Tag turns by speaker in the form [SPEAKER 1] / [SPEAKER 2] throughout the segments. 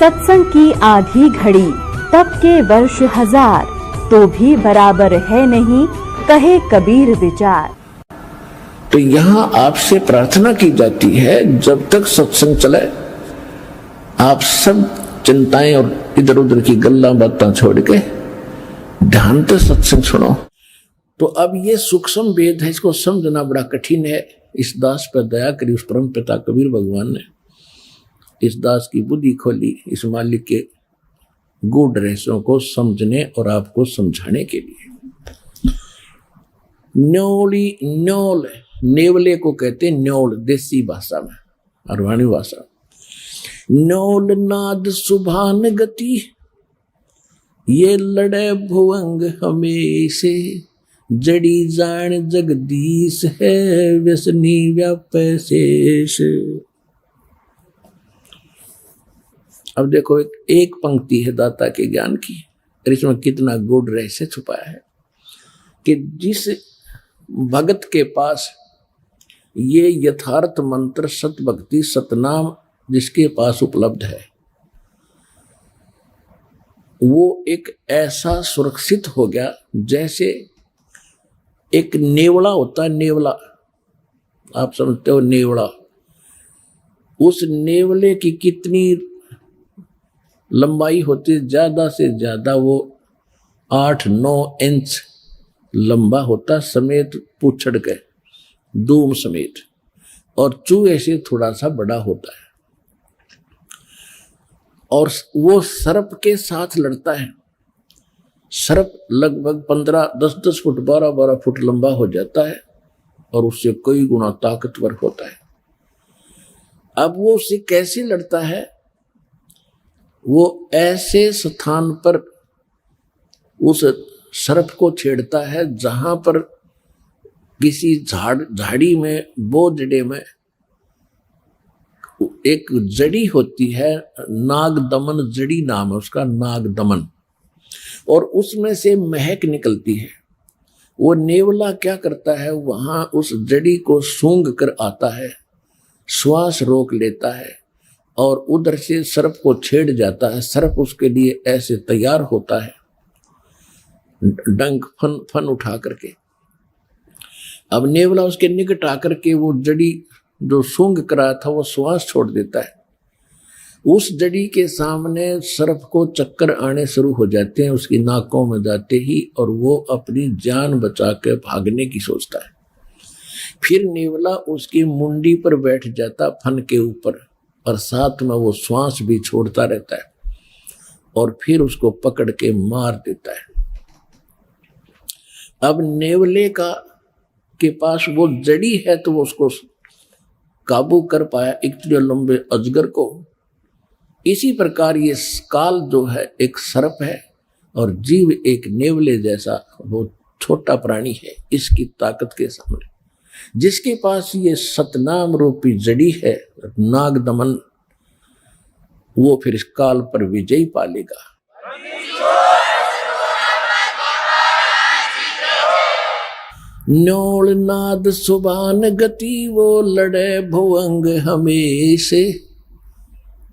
[SPEAKER 1] सत्संग की आधी घड़ी तब के वर्ष 1000 तो भी बराबर है नहीं, कहे कबीर विचार।
[SPEAKER 2] तो यहाँ आपसे प्रार्थना की जाती है, जब तक सत्संग चले आप सब चिंताएं और इधर उधर की गल्ला बातें छोड़ के ध्यान से सत्संग सुनो। तो अब ये सूक्ष्म वेद है, इसको समझना बड़ा कठिन है। इस दास पर दया करी उस परम पिता कबीर भगवान ने, इस दास की बुद्धि खोली इस मालिक के गूढ़ रहस्यों को समझने और आपको समझाने के लिए। न्योली न्योल, नेवले को कहते न्योल देसी भाषा में, अरवाणी भाषा। न्योल नाद सुभान गति, ये लड़े भुवंग हमेशे, जड़ी जान जगदीश है, व्यसनी व्यापै शेष। अब देखो एक पंक्ति है दाता के ज्ञान की, और इसमें कितना गूढ़ रहस्य छुपाया है कि जिस भगत के पास ये यथार्थ मंत्र सत भक्ति सतनाम जिसके पास उपलब्ध है, वो एक ऐसा सुरक्षित हो गया जैसे एक नेवला होता है। नेवला आप समझते हो, नेवला, उस नेवले की कितनी लंबाई होती है, ज्यादा से ज्यादा वो 8-9 इंच लंबा होता, समेत पूछड़ के दूम समेत, और चूहे से थोड़ा सा बड़ा होता है। और वो सर्प के साथ लड़ता है। सर्प लगभग 10-10 फुट 12-12 फुट लंबा हो जाता है और उससे कई गुना ताकतवर होता है। अब वो उससे कैसे लड़ता है? वो ऐसे स्थान पर उस सर्प को छेड़ता है जहां पर किसी झाड़ी में, बोझड़े में एक जड़ी होती है, नागदमन जड़ी नाम है उसका, नागदमन, और उसमें से महक निकलती है। वो नेवला क्या करता है, वहां उस जड़ी को सूंघ कर आता है, श्वास रोक लेता है और उधर से सर्प को छेड़ जाता है। सर्प उसके लिए ऐसे तैयार होता है, डंक फन उठा करके। अब नेवला उसके निकट आकर के वो जड़ी जो सूंघ करा था वो श्वास छोड़ देता है। उस जड़ी के सामने सर्प को चक्कर आने शुरू हो जाते हैं उसकी नाकों में जाते ही, और वो अपनी जान बचा के भागने की सोचता है। फिर नेवला उसकी मुंडी पर बैठ जाता फन के ऊपर, और साथ में वो श्वास भी छोड़ता रहता है, और फिर उसको पकड़ के मार देता है। अब नेवले के पास वो जड़ी है तो वो उसको काबू कर पाया, इतने लंबे अजगर को। इसी प्रकार ये काल जो है एक सर्प है और जीव एक नेवले जैसा वो छोटा प्राणी है। इसकी ताकत के सामने जिसके पास ये सतनाम रूपी जड़ी है, नागदमन, वो फिर इस काल पर विजय पालेगा। न्योल नाद सुभान गति, वो लड़े भुवंग हमेशे,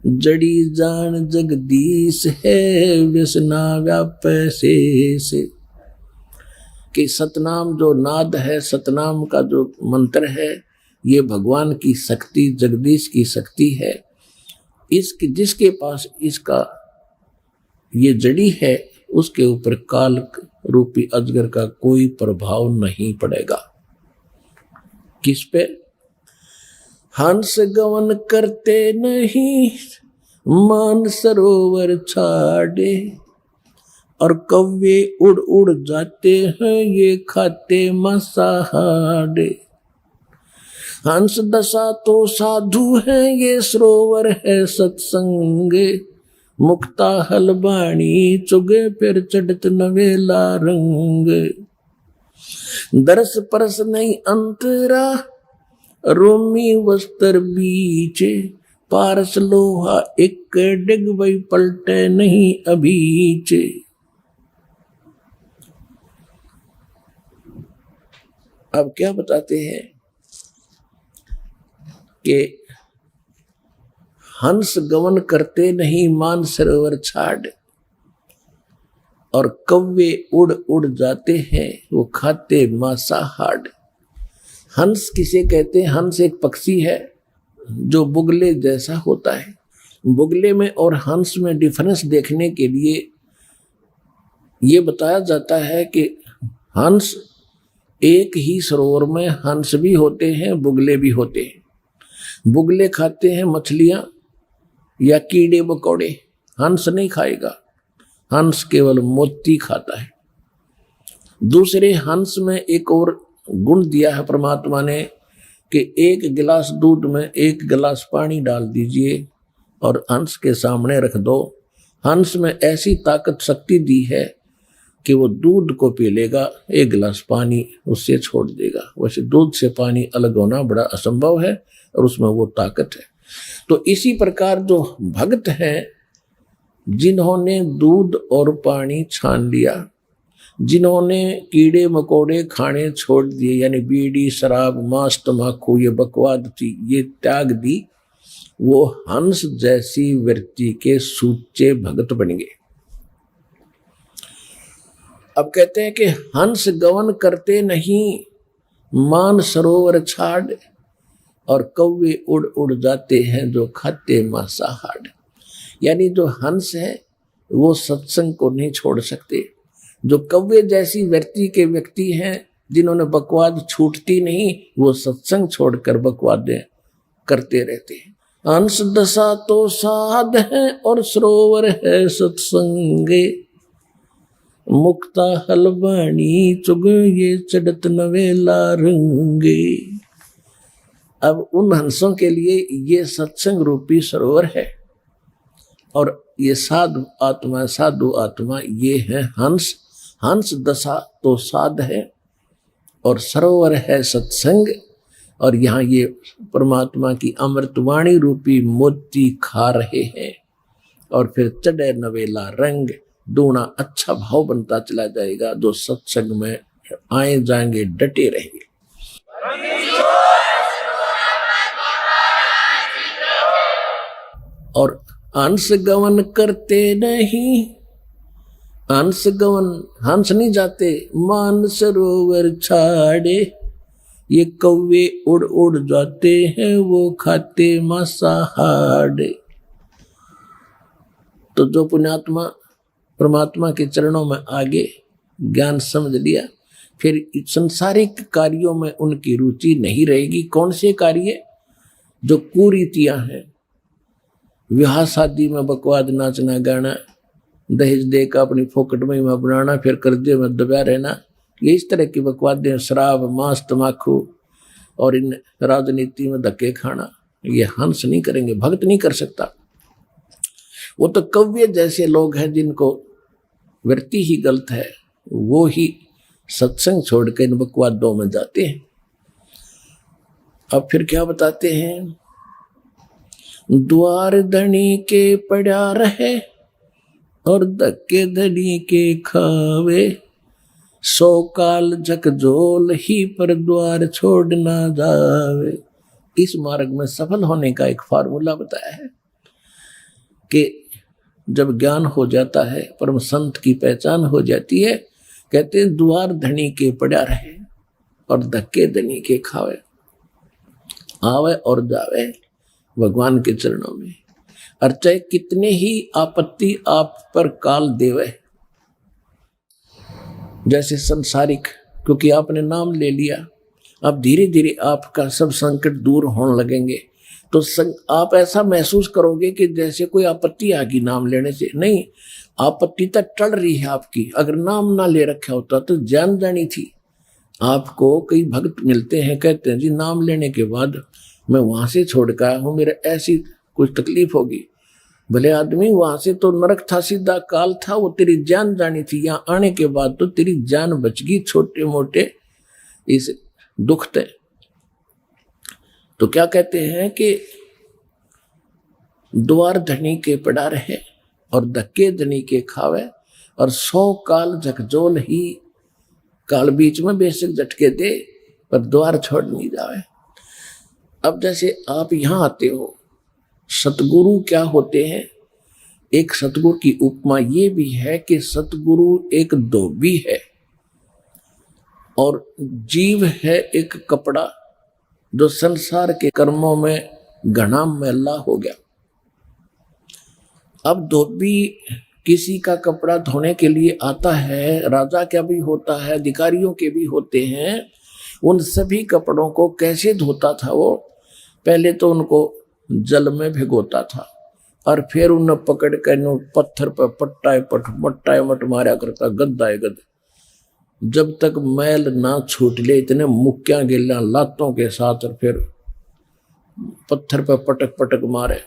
[SPEAKER 2] जड़ी जान जगदीश है, व्यसना व्यापै शेष। कि सतनाम जो नाद है, सतनाम का जो मंत्र है, ये भगवान की शक्ति, जगदीश की शक्ति है। इसकी जिसके पास इसका ये जड़ी है, उसके ऊपर काल रूपी अजगर का कोई प्रभाव नहीं पड़ेगा। किस पे? हंस गवन करते नहीं, मान सरोवर छाड़े, और कव्वे उड़ उड़ जाते हैं, ये खाते मसाहाड़े। हंस दशा तो साधु है, ये सरोवर है सत्संग, मुक्ता हलबाणी चुगे फिर चढ़त नवेला रंग। दरस परस नहीं अंतरा, रोमी वस्त्र बीच, पारस लोहा एक डिग वही पलटे नहीं अभीच। अब क्या बताते हैं कि हंस गमन करते नहीं मान सरोवर छाड़, और कौवे उड़ उड़ जाते हैं वो खाते मांसाहार। हंस किसे कहते हैं? हंस एक पक्षी है जो बुगले जैसा होता है। बुगले में और हंस में डिफरेंस देखने के लिए ये बताया जाता है कि हंस, एक ही सरोवर में हंस भी होते हैं, बुगले भी होते हैं। बुगले खाते हैं मछलियां या कीड़े मकोड़े, हंस नहीं खाएगा, हंस केवल मोती खाता है। दूसरे हंस में एक और गुण दिया है परमात्मा ने कि एक गिलास दूध में एक गिलास पानी डाल दीजिए और हंस के सामने रख दो। हंस में ऐसी ताकत शक्ति दी है कि वो दूध को पी लेगा, एक गिलास पानी उससे छोड़ देगा। वैसे दूध से पानी अलग होना बड़ा असंभव है और उसमें वो ताकत है। तो इसी प्रकार जो भक्त हैं, जिन्होंने दूध और पानी छान लिया, जिन्होंने कीड़े मकोड़े खाने छोड़ दिए, यानी बीड़ी शराब मांस तम्बाकू ये बकवाद थी ये त्याग दी, वो हंस जैसी वृत्ति के सूचे भगत बन गए। अब कहते हैं कि हंस गमन करते नहीं मान सरोवर छाड़, और कौवे उड़ उड़ जाते हैं जो खाते मांसाहार। यानी जो हंस है वो सत्संग को नहीं छोड़ सकते। जो कौवे जैसी वृत्ति के व्यक्ति हैं, जिन्होंने बकवाद छूटती नहीं, वो सत्संग छोड़कर बकवादें करते रहते हैं। हंस दशा तो साध है और सरोवर है सत्संगे, मुक्ता हलवाणी चुग ये चढ़त नवेला रंगे। अब उन हंसों के लिए ये सत्संग रूपी सरोवर है, और ये साधु आत्मा ये है हंस। हंस दशा तो साध है और सरोवर है सत्संग, और यहाँ ये परमात्मा की अमृतवाणी रूपी मोती खा रहे हैं। और फिर चढ़े नवेला रंग, दूना अच्छा भाव बनता चला जाएगा। जो सत्संग में आए जाएंगे डटे रहेंगे। और हंस गमन करते नहीं, हंस गमन, हंस नहीं जाते मान सरोवर छाड़े, ये कौवे उड़ उड़ जाते हैं वो खाते मांसाहार। तो जो पुण्यात्मा परमात्मा के चरणों में आगे ज्ञान समझ लिया, फिर संसारिक कार्यों में उनकी रुचि नहीं रहेगी। कौन से कार्य? जो कुरीतियां हैं, विवाह शादी में बकवाद नाचना गाना, दहेज देकर अपनी फोकट में बनाना, फिर कर्जे में दबा रहना, ये इस तरह की बकवादें, शराब मांस तम्बाकू और इन राजनीति में धक्के खाना, ये हंस नहीं करेंगे, भक्त नहीं कर सकता। वो तो कव्य जैसे लोग हैं जिनको वृत्ति ही गलत है, वो ही सत्संग छोड़कर इन बकवादों में जाते हैं। अब फिर क्या बताते हैं? द्वार धनी के पड़ा रहे और धक्के धनी के खावे, 100 काल झकझोल ही पर द्वार छोड़ ना जावे। इस मार्ग में सफल होने का एक फार्मूला बताया है कि जब ज्ञान हो जाता है, परम संत की पहचान हो जाती है, कहते हैं द्वार धनी के पड़ा रहे और धक्के धनी के खावे। आवे और जावे भगवान के चरणों में, और चाहे कितने ही आपत्ति आप पर काल देवे, जैसे संसारिक, क्योंकि आपने नाम ले लिया, अब धीरे धीरे आपका सब संकट दूर होने लगेंगे। तो आप ऐसा महसूस करोगे कि जैसे कोई आपत्ति आ गई नाम लेने से। नहीं, आपत्ति तक टल रही है आपकी। अगर नाम ना ले रखा होता तो जान जानी थी। आपको कई भक्त मिलते हैं, कहते हैं जी नाम लेने के बाद मैं वहां से छोड़ कर आया हूँ, मेरे ऐसी कुछ तकलीफ होगी। भले आदमी, वहां से तो नरक था, सीधा काल था, वो तेरी जान जानी थी। यहाँ आने के बाद तो तेरी जान बच गई छोटे मोटे इस दुख थे। तो क्या कहते हैं कि द्वार धनी के पड़ा रहे और धक्के धनी के खावे, और 100 काल झकझोल ही, काल बीच में बेशक झटके दे पर द्वार छोड़ नहीं जावे। अब जैसे आप यहाँ आते हो, सतगुरु क्या होते हैं? एक सतगुरु की उपमा ये भी है कि सतगुरु एक धोबी है और जीव है एक कपड़ा जो संसार के कर्मों में घना मैला हो गया। अब धोबी किसी का कपड़ा धोने के लिए आता है, राजा का भी होता है, अधिकारियों के भी होते हैं। उन सभी कपड़ों को कैसे धोता था वो? पहले तो उनको जल में भिगोता था और फिर उन्हें पकड़ कर पत्थर पर मट्टा मट मारा करता, गद्दा गद, जब तक मैल ना छूट ले, इतने मुक्कियां गिल्ला लातों के साथ, और फिर पत्थर पर पटक पटक मारे।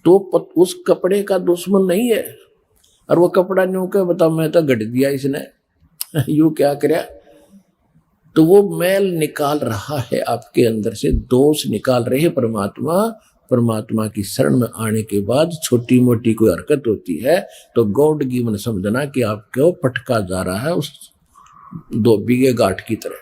[SPEAKER 2] तो उस कपड़े का दुश्मन नहीं है। और वो कपड़ा न्यू के बता, मैं तो गढ़ दिया इसने, यू क्या करया? तो वो मैल निकाल रहा है आपके अंदर से, दोष निकाल रहे परमात्मा। परमात्मा की शरण में आने के बाद छोटी मोटी कोई हरकत होती है तो गॉड गिवन समझना कि आपको पटका जा रहा है उस धोबी के गांठ की तरह।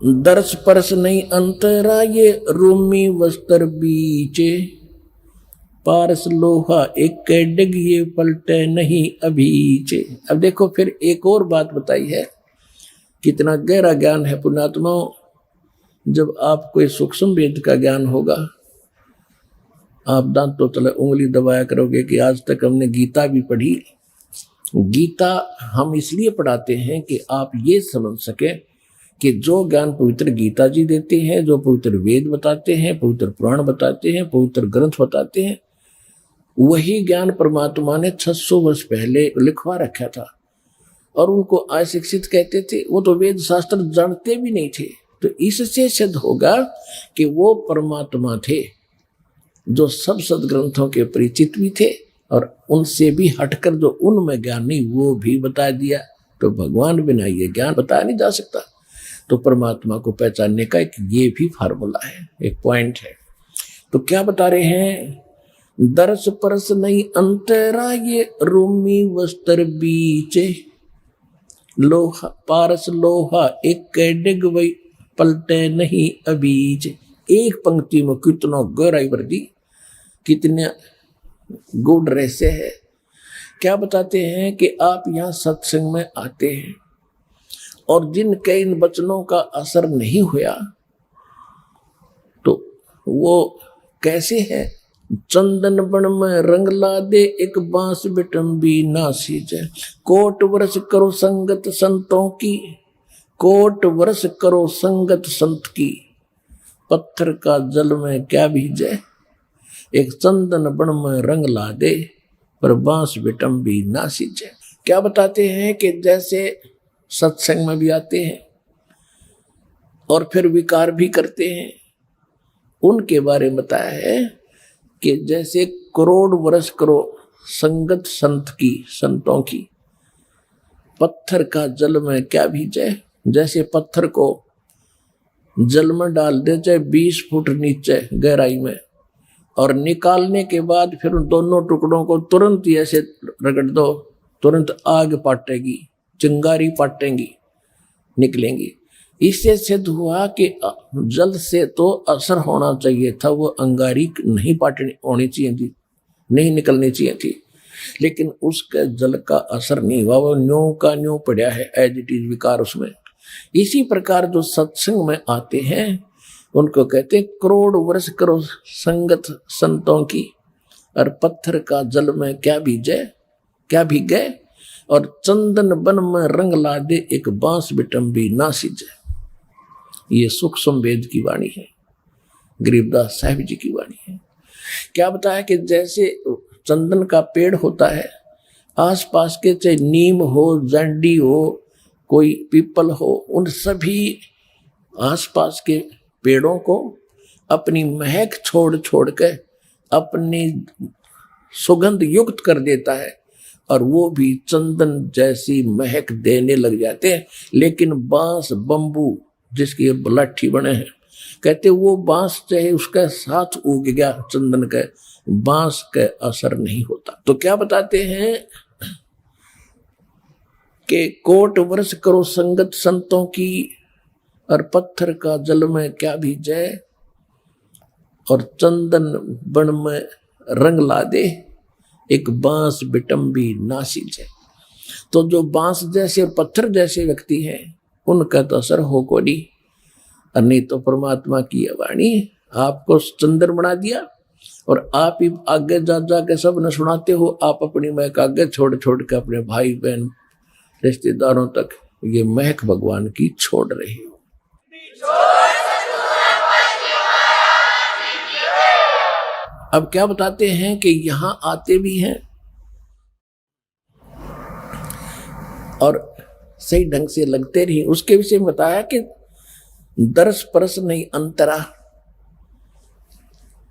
[SPEAKER 2] दर्श परस नहीं अंतरा ये रूमी वस्त्र बीचे, पारस लोहा एक डिग ये पलटे नहीं अभीचे। अब देखो फिर एक और बात बताई है, कितना गहरा ज्ञान है पुण्यात्माओं। जब आपको सूक्ष्म वेद का ज्ञान होगा, आप दांतों तले उंगली दबाया करोगे कि आज तक हमने गीता भी पढ़ी। गीता हम इसलिए पढ़ाते हैं कि आप ये समझ सके कि जो ज्ञान पवित्र गीता जी देते हैं, जो पवित्र वेद बताते हैं, पवित्र पुराण बताते हैं, पवित्र ग्रंथ बताते हैं, वही ज्ञान परमात्मा ने 600 वर्ष पहले लिखवा रखा था। और उनको अशिक्षित कहते थे, वो तो वेद शास्त्र जानते भी नहीं थे। तो इससे सिद्ध होगा कि वो परमात्मा थे जो सब सदग्रंथों के परिचित भी थे, और उनसे भी हटकर जो उनमें ज्ञान नहीं वो भी बता दिया। तो भगवान बिना ये ज्ञान बताया नहीं जा सकता। तो परमात्मा को पहचानने का एक ये भी फार्मूला है, एक पॉइंट है। तो क्या बता रहे हैं? दर्श परस नहीं अंतरा ये रूमी वस्त्र बीचे, लोहा पारस लोहा एक डिग वही पलटे नहीं अबीज। एक पंक्ति में कितना गहराई भर दी, कितने गुड रहस्य है। क्या बताते हैं कि आप यहाँ सत्संग में आते हैं और जिनके इन वचनों का असर नहीं हुआ तो वो कैसे है? चंदन बन में रंग ला दे एक बांस बिटम्बी नासी जय, कोट वर्ष करो संगत संतों की, कोट वर्ष करो संगत संत की, पत्थर का जल में क्या भीजे, एक चंदन बन में रंग ला दे पर बांस बिटम्बी नासी जय। क्या बताते हैं कि जैसे सत्संग में भी आते हैं और फिर विकार भी करते हैं, उनके बारे में बताया है कि जैसे करोड़ वर्ष करो संगत संत की, संतों की, पत्थर का जल में क्या भीजे। जैसे पत्थर को जल में डाल दे चाहे 20 फुट नीचे गहराई में, और निकालने के बाद फिर उन दोनों टुकड़ों को तुरंत ही ऐसे रगड़ दो, तुरंत आग पाटेगी, चिंगारी पाटेंगी, निकलेंगी। इससे सिद्ध हुआ कि जल से तो असर होना चाहिए था, वो अंगारी नहीं पाटनी होनी चाहिए थी, नहीं निकलनी चाहिए थी, लेकिन उसके जल का असर नहीं हुआ, वो न्यों का न्यों पड़ा है, एज इट इज विकार उसमें। इसी प्रकार जो सत्संग में आते हैं उनको कहते हैं करोड़ वर्ष करो संगत संतों की, और पत्थर का जल में क्या भीजे, क्या भीगे, और चंदन बन में रंग ला दे एक बांस बिटम्बी ना सिजे। ये सूक्ष्म वेद की वाणी है, गरीबदास साहिब जी की वाणी है। क्या बताया कि जैसे चंदन का पेड़ होता है, आसपास के चाहे नीम हो, जंडी हो, कोई पीपल हो, उन सभी आसपास के पेड़ों को अपनी महक छोड़ छोड़ के अपनी सुगंध युक्त कर देता है, और वो भी चंदन जैसी महक देने लग जाते हैं। लेकिन बांस बंबू जिसकी लाठी बने हैं, कहते वो बांस चाहे उसके साथ उग गया चंदन के, बांस का असर नहीं होता। तो क्या बताते हैं कि कोट वर्ष करो संगत संतों की, और पत्थर का जल में क्या भीजे, और चंदन बन में रंग ला दे, एक बांस बिटम्बी ना सींचे। तो जो बांस जैसे और पत्थर जैसे व्यक्ति हैं उनका तो असर हो को नहीं, और नहीं तो परमात्मा की वाणी आपको चंदन बना दिया और आप ही आगे जा के सब न सुनाते हो। आप अपनी महक आगे छोड़ छोड़ के अपने भाई बहन रिश्तेदारों तक ये महक भगवान की छोड़ रहे हो। अब क्या बताते हैं कि यहां आते भी हैं और सही ढंग से लगते नहीं। उसके विषय में बताया कि दर्श परस नहीं अंतरा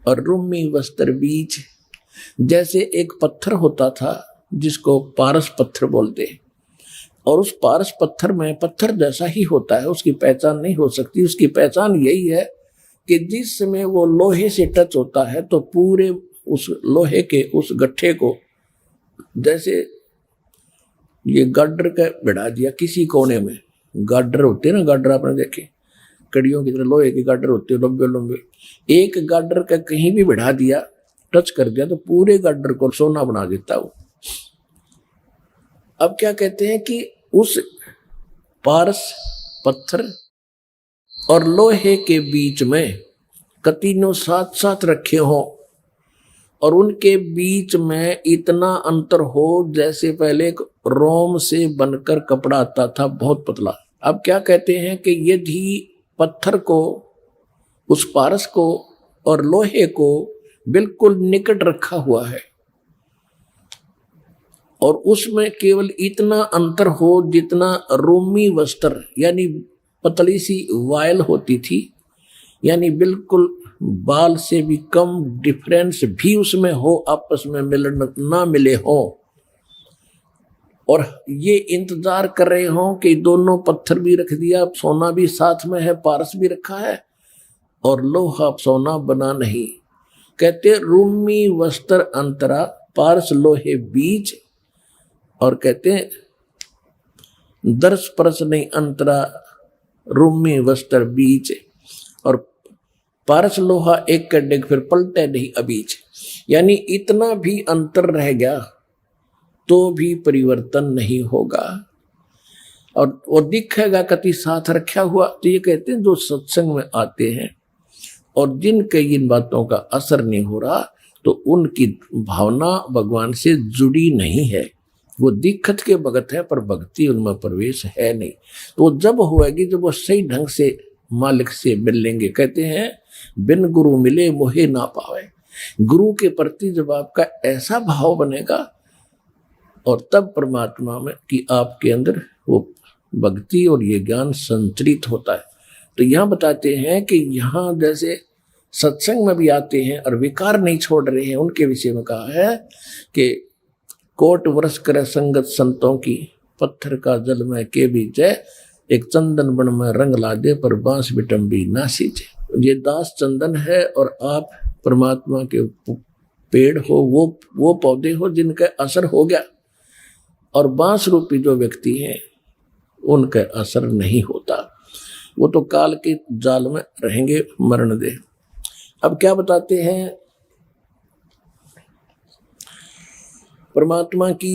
[SPEAKER 2] और रूमी वस्त्र बीज। जैसे एक पत्थर होता था जिसको पारस पत्थर बोलते हैं, और उस पारस पत्थर में पत्थर जैसा ही होता है, उसकी पहचान नहीं हो सकती। उसकी पहचान यही है कि जिस समय वो लोहे से टच होता है तो पूरे उस लोहे के उस गट्ठे को, जैसे ये गाडर का बढ़ा दिया किसी कोने में, गाडर होते हैं ना, गाडर आपने देखे कड़ियों की तरह लोहे के गाडर होते हैं लंबे लंबे, एक गाडर का कहीं भी बढ़ा दिया, टच कर दिया तो पूरे गाडर को सोना बना देता वो। अब क्या कहते हैं कि उस पारस पत्थर और लोहे के बीच में कतीनों साथ साथ रखे हों और उनके बीच में इतना अंतर हो जैसे पहले एक रोम से बनकर कपड़ा आता था बहुत पतला। अब क्या कहते हैं कि यदि पत्थर को, उस पारस को और लोहे को बिल्कुल निकट रखा हुआ है और उसमें केवल इतना अंतर हो जितना रोमी वस्त्र यानी पतली सी वायल होती थी, यानी बिल्कुल बाल से भी कम डिफरेंस भी उसमें हो, आपस में मिलन ना मिले हो, और ये इंतजार कर रहे हो कि दोनों पत्थर भी रख दिया, सोना भी साथ में है, पारस भी रखा है और लोहा सोना बना नहीं। कहते रूमी वस्त्र अंतरा पारस लोहे बीज, और कहते दर्श परस नहीं अंतरा रूमी वस्त्र बीज, और पारस लोहा एक कर डेग फिर पलटे नहीं अबीज। यानी इतना भी अंतर रह गया तो भी परिवर्तन नहीं होगा और वो दिखेगा कति साथ रखा हुआ। तो ये कहते हैं जो सत्संग में आते हैं और जिनके इन बातों का असर नहीं हो रहा तो उनकी भावना भगवान से जुड़ी नहीं है, वो दिक्कत के भगत है पर भक्ति उनमें प्रवेश है नहीं। तो जब होएगी जब वो सही ढंग से मालिक से मिलेंगे। कहते हैं बिन गुरु मिले मोहे ना पावे। गुरु के प्रति जब आपका ऐसा भाव बनेगा और तब परमात्मा में कि आपके अंदर वो भक्ति और ये ज्ञान संचरित होता है। तो यहाँ बताते हैं कि यहाँ जैसे सत्संग में भी आते हैं और विकार नहीं छोड़ रहे हैं, उनके विषय में कहा है कि कोट वर्ष करे संगत संतों की, पत्थर का जल में के बीच है, एक चंदन बन में रंग ला दे पर बांस बिटम्बी ना सींचे। ये दास चंदन है और आप परमात्मा के पेड़ हो, वो पौधे हो जिनका असर हो गया, और बांस रूपी जो व्यक्ति हैं उनका असर नहीं होता, वो तो काल के जाल में रहेंगे, मरण दे। अब क्या बताते हैं परमात्मा की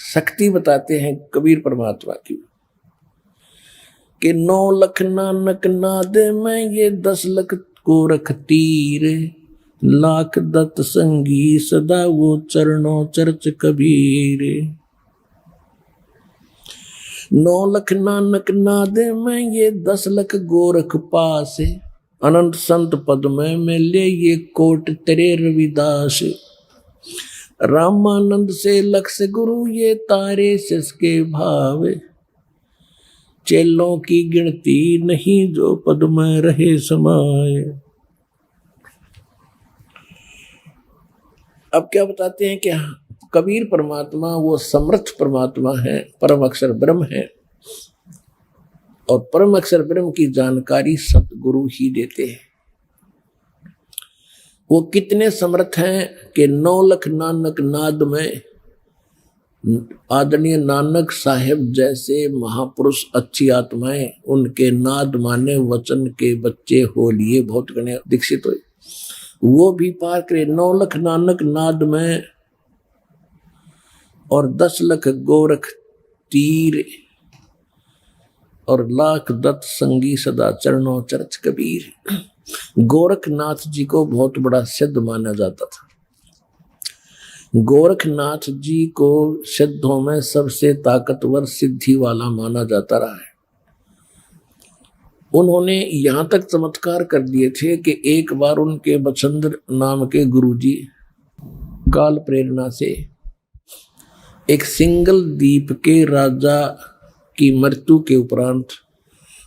[SPEAKER 2] शक्ति बताते हैं कबीर परमात्मा की कि 9 लख नानक नाद में ये 10 लख को रख तीर, लाख दत्त संगी सदा वो चरणों चर्च कबीर। 9 लख नानक नाद में ये 10 लख गोरख पास, अनंत संत पद में मिले ये कोट तेरे रविदास। रामानंद से लक्ष गुरु ये तारे सिसके भाव, चेलों की गिनती नहीं जो पद में रहे समाये। अब क्या बताते हैं कि कबीर परमात्मा वो समर्थ परमात्मा है, परम अक्षर ब्रह्म है, और परम अक्षर ब्रह्म की जानकारी सतगुरु ही देते हैं। वो कितने समर्थ हैं कि 9 लख नानक नाद में आदरणीय नानक साहेब जैसे महापुरुष, अच्छी आत्माएं, उनके नाद माने वचन के बच्चे हो लिए बहुत गणे दीक्षित हुए। वो भी पार करे 9 लख नानक नाद में और 10 लख गोरख तीर और लाख दत्त संगी सदा चरणों चर्च कबीर। गोरखनाथ जी को बहुत बड़ा सिद्ध माना जाता था। गोरखनाथ जी को सिद्धों में सबसे ताकतवर सिद्धि वाला माना जाता रहा है। उन्होंने यहां तक चमत्कार कर दिए थे कि एक बार उनके बचंद्र नाम के गुरुजी काल प्रेरणा से एक सिंगल द्वीप के राजा की मृत्यु के उपरांत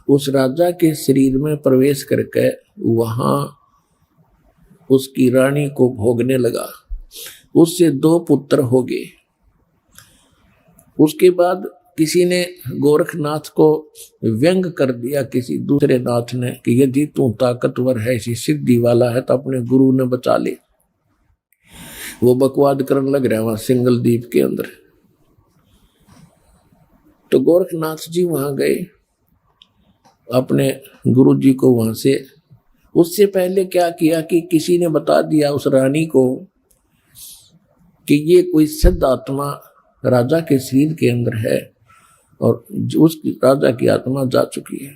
[SPEAKER 2] उस राजा के शरीर में प्रवेश करके वहां उसकी रानी को भोगने लगा। उससे 2 पुत्र हो गए। उसके बाद किसी ने गोरखनाथ को व्यंग कर दिया, किसी दूसरे नाथ ने, कि यदि तू ताकतवर है, ऐसी सिद्धि वाला है तो अपने गुरु ने बचा ले। वो बकवाद करने लग रहा है वहां सिंगल द्वीप के अंदर। तो गोरखनाथ जी वहां गए अपने गुरु जी को वहां से। उससे पहले क्या किया कि किसी ने बता दिया उस रानी को कि ये कोई सिद्ध आत्मा राजा के शरीर के अंदर है और उस राजा की आत्मा जा चुकी है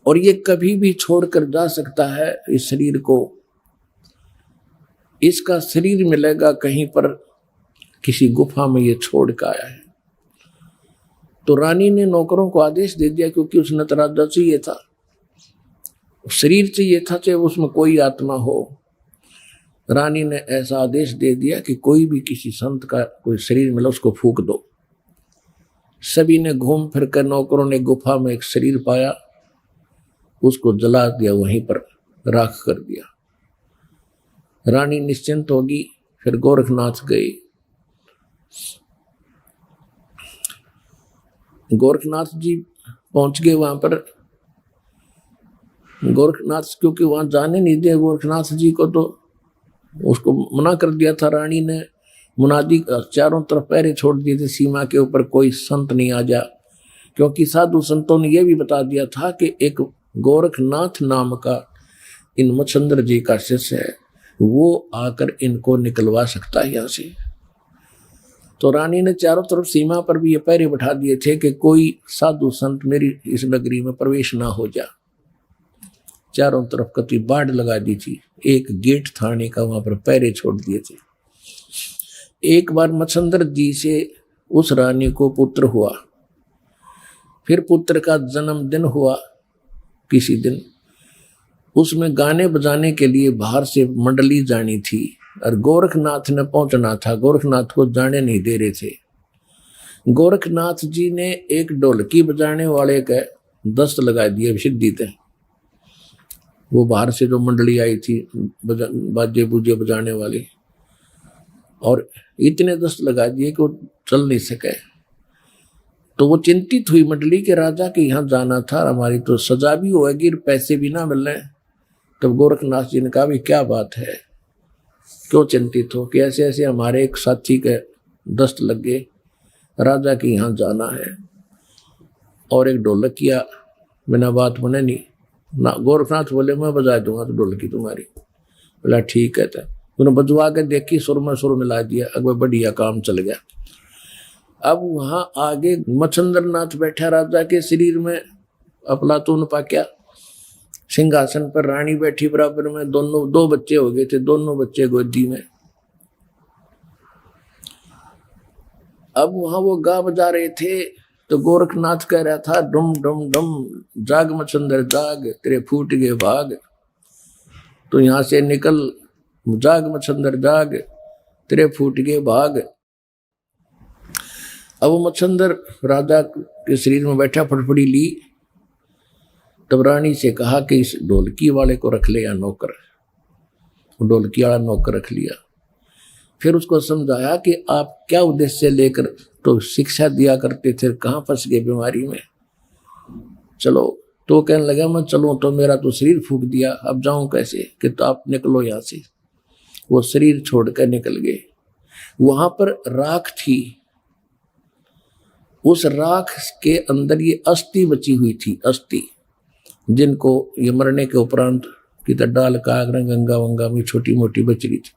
[SPEAKER 2] और ये कभी भी छोड़कर जा सकता है इस शरीर को। इसका शरीर मिलेगा कहीं पर किसी गुफा में, ये छोड़ कर आया है। तो रानी ने नौकरों को आदेश दे दिया, क्योंकि उसने तो राजा चाहिए था, शरीर चाहिए था, चाहे उसमें कोई आत्मा हो। रानी ने ऐसा आदेश दे दिया कि कोई भी किसी संत का कोई शरीर मिला उसको फूंक दो। सभी ने घूम फिर कर, नौकरों ने गुफा में एक शरीर पाया, उसको जला दिया, वहीं पर राख कर दिया। रानी निश्चिंत होगी। फिर गोरखनाथ गए। गोरखनाथ जी पहुंच गए वहां पर। गोरखनाथ क्योंकि वहां जाने नहीं दिया गोरखनाथ जी को, तो उसको मना कर दिया था रानी ने। मुनादी चारों तरफ पहरे छोड़ दिए थे सीमा के ऊपर, कोई संत नहीं आ जा, क्योंकि साधु संतों ने यह भी बता दिया था कि एक गोरखनाथ नाम का इन मच्छंद्र जी का शिष्य है, वो आकर इनको निकलवा सकता है यहाँ से। तो रानी ने चारों तरफ सीमा पर भी ये पहरे बैठा दिए थे कि कोई साधु संत मेरी इस नगरी में प्रवेश ना हो जा। चारों तरफ कति बाढ़ लगा दी थी, एक गेट थाने का वहां पर पहरे छोड़ दिए थे। एक बार मच्छंद्र जी से उस रानी को पुत्र हुआ। फिर पुत्र का जन्मदिन हुआ किसी दिन। उसमें गाने बजाने के लिए बाहर से मंडली जानी थी और गोरखनाथ ने पहुंचना था। गोरखनाथ को जाने नहीं दे रहे थे। गोरखनाथ जी ने एक ढोलकी बजाने वाले का दस्त लगा दिया सिद्धि थे। वो बाहर से जो मंडली आई थी बाजे बूजे बजाने वाली, और इतने दस्त लगा दिए कि वो चल नहीं सके। तो वो चिंतित हुई मंडली के राजा के यहाँ जाना था, हमारी तो सजा भी होगी, पैसे भी ना मिल रहे। तब गोरखनाथ जी ने कहा भी क्या बात है, क्यों चिंतित हो? कि ऐसे ऐसे हमारे एक साथी के दस्त लग गए, राजा के यहाँ जाना है और एक ढोलकिया बिना बात बने नहीं ना। गोरखनाथ बोले मैं बजा दूंगा तो ढोलकी तुम्हारी। बोला ठीक है। तूने बजवा के देखी, सुर में सुर मिला दिया, अगवा बढ़िया काम चल गया। अब वहां आगे मच्छंद्र नाथ बैठा राजा के शरीर में, अफलातून पाक्या सिंहासन पर, रानी बैठी बराबर में, दोनों 2 बच्चे हो गए थे, दोनों बच्चे गोदी में। अब वहां वो गा बजा रहे थे तो गोरखनाथ कह रहा था डुम डुम डुम, जाग मच्छंद्र जाग, तेरे फूट गए भाग, तो यहां से निकल, जाग मच्छंद्र जाग, तेरे फूट गए भाग। अब मच्छंद्र राजा के शरीर में बैठा, फटफड़ी ली। तब रानी से कहा कि इस ढोलकी वाले को रख ले या नौकर। ढोलकी वाला नौकर रख लिया। फिर उसको समझाया कि आप क्या उद्देश्य लेकर तो शिक्षा दिया करते थे, कहाँ फंस गए बीमारी में, चलो। तो कहने लगा मैं चलूं तो मेरा तो शरीर फूंक दिया, अब जाऊं कैसे? कि तो आप निकलो यहाँ से। वो शरीर छोड़कर निकल गए। वहां पर राख थी, उस राख के अंदर ये अस्थि बची हुई थी, अस्थि जिनको ये मरने के उपरांत की डाल कागरा गंगा वंगा में छोटी मोटी बच रही थी,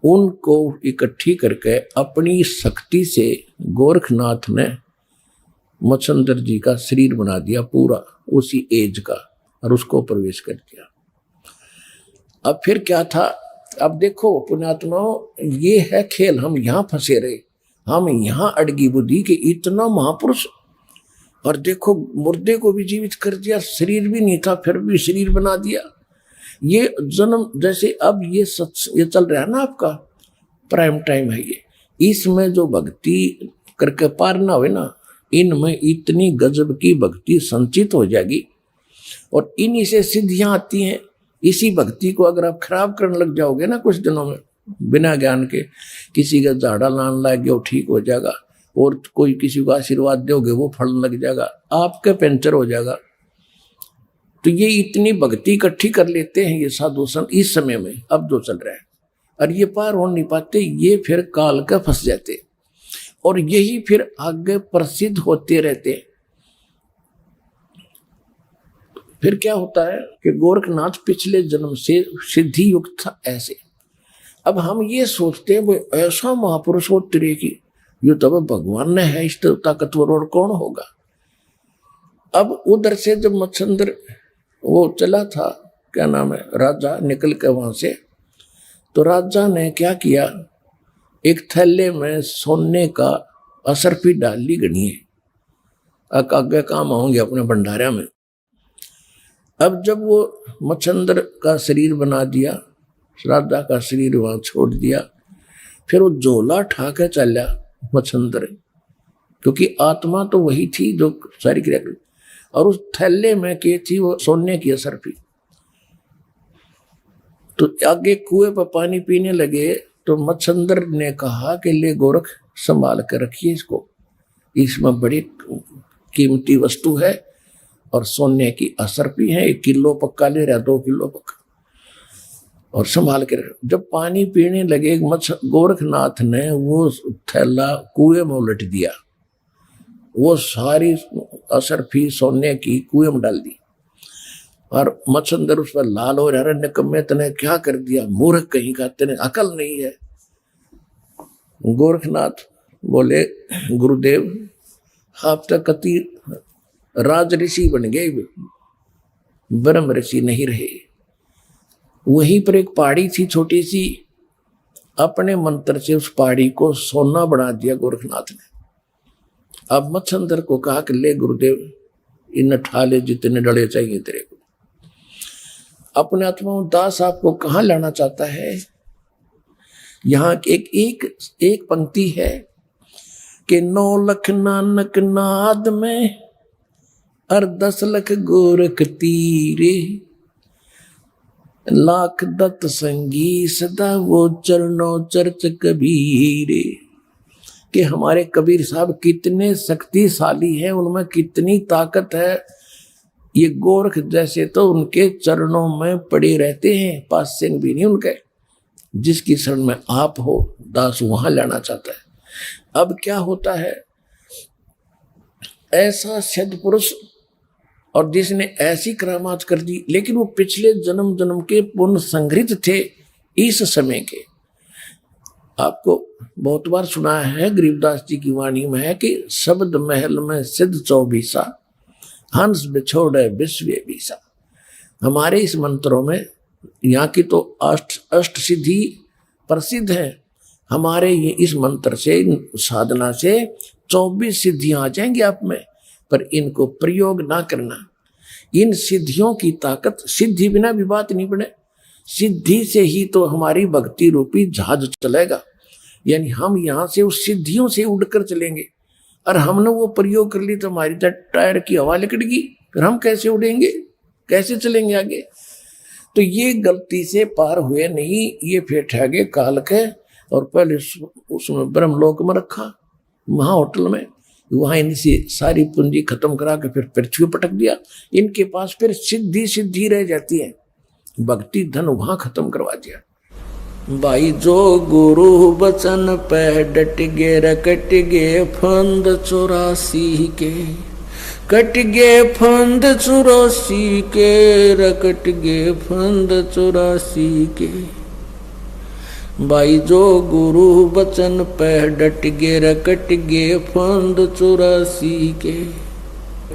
[SPEAKER 2] उनको इकट्ठी करके अपनी शक्ति से गोरखनाथ ने मच्छंदर जी का शरीर बना दिया पूरा उसी एज का, और उसको प्रवेश कर दिया। अब फिर क्या था, अब देखो पुण्यात्माओं, ये है खेल। हम यहाँ फंसे रहे, हम यहाँ अड़गी बुद्धि कि इतना महापुरुष, और देखो मुर्दे को भी जीवित कर दिया, शरीर भी नहीं था फिर भी शरीर बना दिया। ये जन्म जैसे अब ये चल रहा है ना, आपका प्राइम टाइम है ये, इसमें जो भक्ति करके पार ना हुए ना, इनमें इतनी गजब की भक्ति संचित हो जाएगी और इन्हीं से सिद्धियां आती हैं। इसी भक्ति को अगर आप खराब करने लग जाओगे ना कुछ दिनों में, बिना ज्ञान के, किसी का झाड़ा लान लग गया वो ठीक हो जाएगा, और कोई किसी को आशीर्वाद दोगे वो फल लग जाएगा, आपका पंचर हो जाएगा। तो ये इतनी भक्ति इकट्ठी कर लेते हैं ये साधु संत इस समय में, अब जो चल रहा है, और ये पार हो नहीं पाते, ये फिर काल का फंस जाते, और यही फिर आगे प्रसिद्ध होते रहते। फिर क्या होता है कि गोरखनाथ पिछले जन्म से सिद्धि युक्त था ऐसे। अब हम ये सोचते हैं वो ऐसा महापुरुष हो तेरे की, ये तो भगवान ने है, इस ताकतवर और कौन होगा। अब उधर से जब मच्छंदर वो चला था, क्या नाम है, राजा निकल के वहां से, तो राजा ने क्या किया, एक थैले में सोने का असरफी डाल ली गणिए, आगे काम आऊंगे अपने भंडारा में। अब जब वो मच्छंदर का शरीर बना दिया, राजा का शरीर वहां छोड़ दिया, फिर वो झोला ठा के चला मच्छंदर, क्योंकि आत्मा तो वही थी जो सारी क्रिया कर, और उस थैले में के थी वो सोने की असरफी। तो आगे कुएं पर पानी पीने लगे, तो मच्छंदर ने कहा कि ले गोरख संभाल कर रखिए इसको, इसमें बड़ी कीमती वस्तु है और सोने की असरफी है, 1 किलो पक्का ले रहा, 2 किलो पक्का, और संभाल कर। जब पानी पीने लगे गोरखनाथ ने वो थैला कुएं में उलट दिया, वो सारी असरफी सोने की कुएं में डाल दी, और मच्छंदर उस पर लाल हो रहा, निकम्मे तने क्या कर दिया, मूर्ख कहीं का, तेने अकल नहीं है। गोरखनाथ बोले गुरुदेव आप तो कति राज ऋषि बन गए, ब्रह्म ऋषि नहीं रहे। वहीं पर एक पहाड़ी थी छोटी सी, अपने मंत्र से उस पहाड़ी को सोना बना दिया गोरखनाथ ने। अब मच्छंदर को कहा कि ले गुरुदेव इन ठाले जितने डले चाहिए तेरे को। अपने आत्मा दास आपको कहाँ लाना चाहता है। यहाँ एक पंक्ति है कि 9 लख नानक नाद में और 10 लख गोरख तीरे, लाख दत्त संगी सदा वो चरणों चर्च कबीरे। कि हमारे कबीर साहब कितने शक्तिशाली हैं, उनमें कितनी ताकत है। ये गोरख जैसे तो उनके चरणों में पड़े रहते हैं, पास से भी नहीं उनके। जिसकी शरण में आप हो दास वहां लाना चाहता है। अब क्या होता है, ऐसा सद्पुरुष और जिसने ऐसी करामात कर दी, लेकिन वो पिछले जन्म के पुण्य संग्रहित थे इस समय के। आपको बहुत बार सुना है, गरीबदास जी की वाणी में है कि शब्द महल में सिद्ध 24 हंस बिछोड़े विश्व बीसा। हमारे इस मंत्रों में यहाँ की तो अष्ट सिद्धि प्रसिद्ध है। हमारे ये इस मंत्र से, साधना से 24 सिद्धियां आ जाएंगी आप में, पर इनको प्रयोग ना करना। इन सिद्धियों की ताकत, सिद्धि बिना भी बात नहीं बने, सिद्धि से ही तो हमारी भक्ति रूपी जहाज चलेगा। यानी हम यहाँ से उस सिद्धियों से उड़कर चलेंगे, और हमने वो प्रयोग कर ली तो हमारी टायर की हवा निकलेगी, फिर हम कैसे उड़ेंगे, कैसे चलेंगे आगे। तो ये गलती से पार हुए नहीं, ये फिर ठहगे काल के, और पहले उसमें ब्रह्मलोक में रखा, वहां होटल में, वहां इनसे सारी पूंजी खत्म करा के फिर पृथ्वी पटक दिया। इनके पास फिर सिद्धि रह जाती है, भक्ति धन वहां खत्म करवा दिया। भाई जो गुरु बचन पे डट गे रकट गे फंद 84 के, कट गे फंद 84 के, रकट गे फंद 84 के। भाई जो गुरु बचन पे डट गे रकट गे फंद 84 के।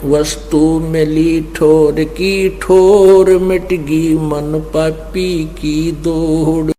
[SPEAKER 2] वस्तु मिली ठोर की ठोर, मिट गई मन पापी की दौड़।